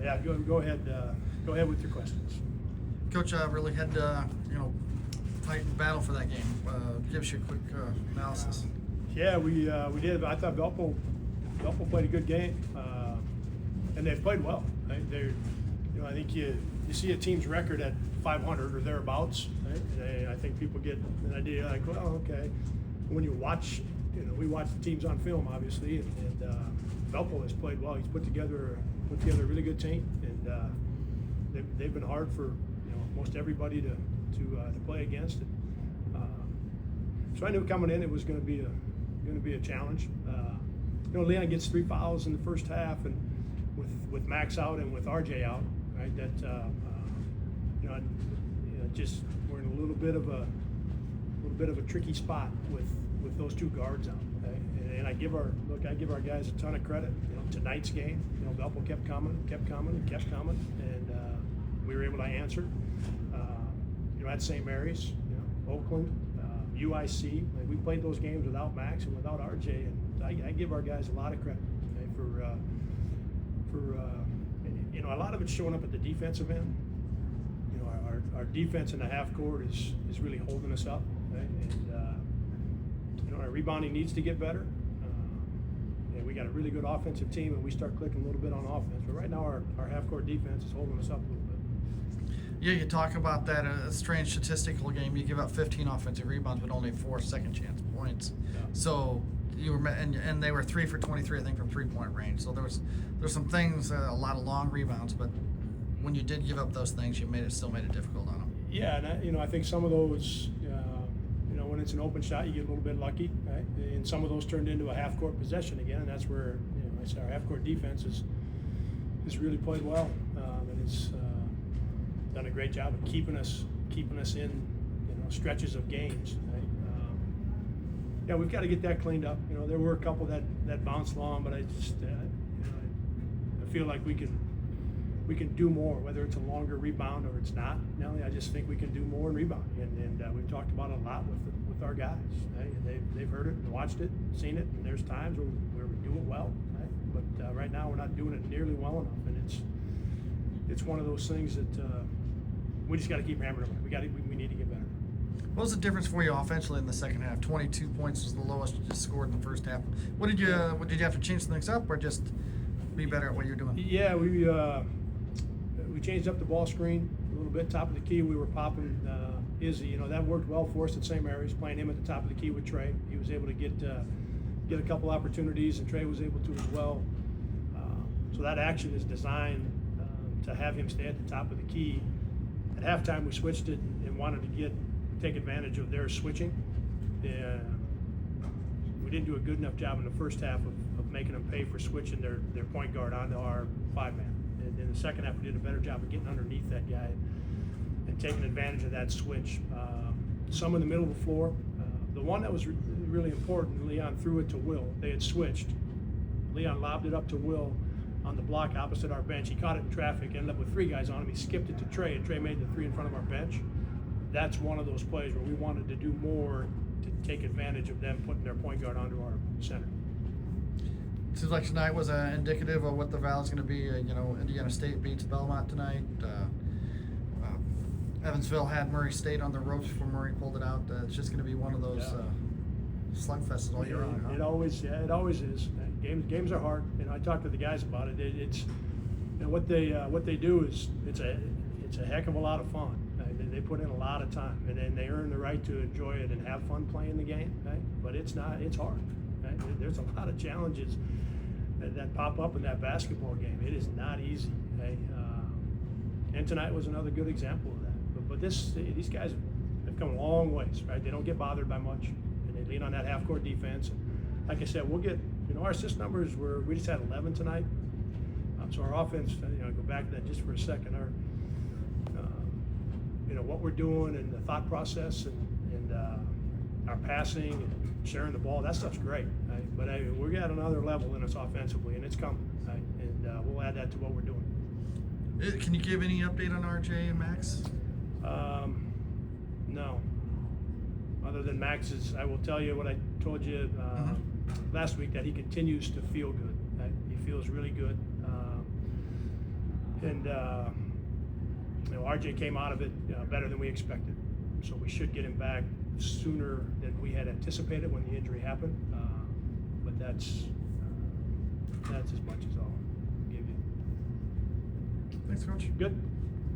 Yeah, go ahead. Go ahead with your questions. Coach, really had fight and battle for that game. Give us your quick analysis. Yeah, we did. I thought Valpo played a good game, and they've played well. Right? I think you see a team's record at 500 or thereabouts. Right? And I think people get an idea like, well, okay. When you watch, we watch the teams on film, obviously, and Valpo has played well. He's put together a really good team, and they've been hard for most everybody to play against. So I knew coming in it was going to be a challenge. Leon gets 3 fouls in the first half, and with Max out and with RJ out, right? That just we're in a little bit of a tricky spot with those 2 guards out. Okay? And I give our guys a ton of credit. Tonight's game, Valpo kept coming, and we were able to answer. At St. Mary's, Oakland, UIC, we played those games without Max and without RJ, and I give our guys a lot of credit for a lot of it's showing up at the defensive end. Our defense in the half court is really holding us up, right? And our rebounding needs to get better. We got a really good offensive team, and we start clicking a little bit on offense. But right now, our half court defense is holding us up a little bit. Yeah, you talk about that a strange statistical game. You give up 15 offensive rebounds, but only 4 second chance points. Yeah. So you were, and they were 3 for 23, I think, from 3-point range. So there's some things, a lot of long rebounds, but when you did give up those things, you still made it difficult on them. Yeah, and I think some of those, when it's an open shot, you get a little bit lucky, right? And some of those turned into a half court possession again, and that's where I say our half court defense has really played well, and it's done a great job of keeping us in stretches of games. Right? We've got to get that cleaned up. There were a couple that bounced long, but I just I feel like we can do more, whether it's a longer rebound or it's not. Nelly, I just think we can do more in rebounding, and we've talked about it a lot with our guys. Right? They've heard it and watched it, seen it, and there's times where we do it well, right? But right now we're not doing it nearly well enough, and it's one of those things that we just got to keep hammering it. We need to get better. What was the difference for you offensively in the second half? 22 points was the lowest you just scored in the first half. Did you have to change things up, or just be better at what you're doing? Yeah, we changed up the ball screen a little bit. Top of the key, we were popping Izzy. That worked well for us at St. Mary's, playing him at the top of the key with Trey. He was able to get a couple opportunities, and Trey was able to as well. So that action is designed to have him stay at the top of the key. At halftime, we switched it and wanted to take advantage of their switching. We didn't do a good enough job in the first half of making them pay for switching their point guard onto our 5-man. And in the second half, we did a better job of getting underneath that guy and taking advantage of that switch. Some in the middle of the floor. The one that was really important, Leon threw it to Will. They had switched. Leon lobbed it up to Will on the block opposite our bench. He caught it in traffic, ended up with 3 guys on him. He skipped it to Trey, and Trey made the 3 in front of our bench. That's one of those plays where we wanted to do more to take advantage of them putting their point guard onto our center. Seems like tonight was indicative of what the Valley's going to be. Indiana State beats Belmont tonight. Evansville had Murray State on the ropes before Murray pulled it out. It's just going to be one of those slugfests all year round. Huh? It always is. Games are hard. I talked to the guys about it. It's what they do is it's a heck of a lot of fun. They put in a lot of time, and then they earn the right to enjoy it and have fun playing the game. Right? But it's hard. Right? There's a lot of challenges that pop up in that basketball game. It is not easy. Right? And tonight was another good example of that. But these guys have come a long ways. Right? They don't get bothered by much, and they lean on that half-court defense. And like I said, we'll get our assist numbers we just had 11 tonight. So our offense, go back to that just for a second. What we're doing and the thought process and our passing and sharing the ball, that stuff's great. Right? But we're at another level in us offensively, and it's coming. Right? And we'll add that to what we're doing. Can you give any update on RJ and Max? No. Other than Max's, I will tell you what I told you last week, that he continues to feel good. Right? He feels really good. And RJ came out of it better than we expected, so we should get him back sooner than we had anticipated when the injury happened. But that's as much as I'll give you. Thanks, Coach. Good.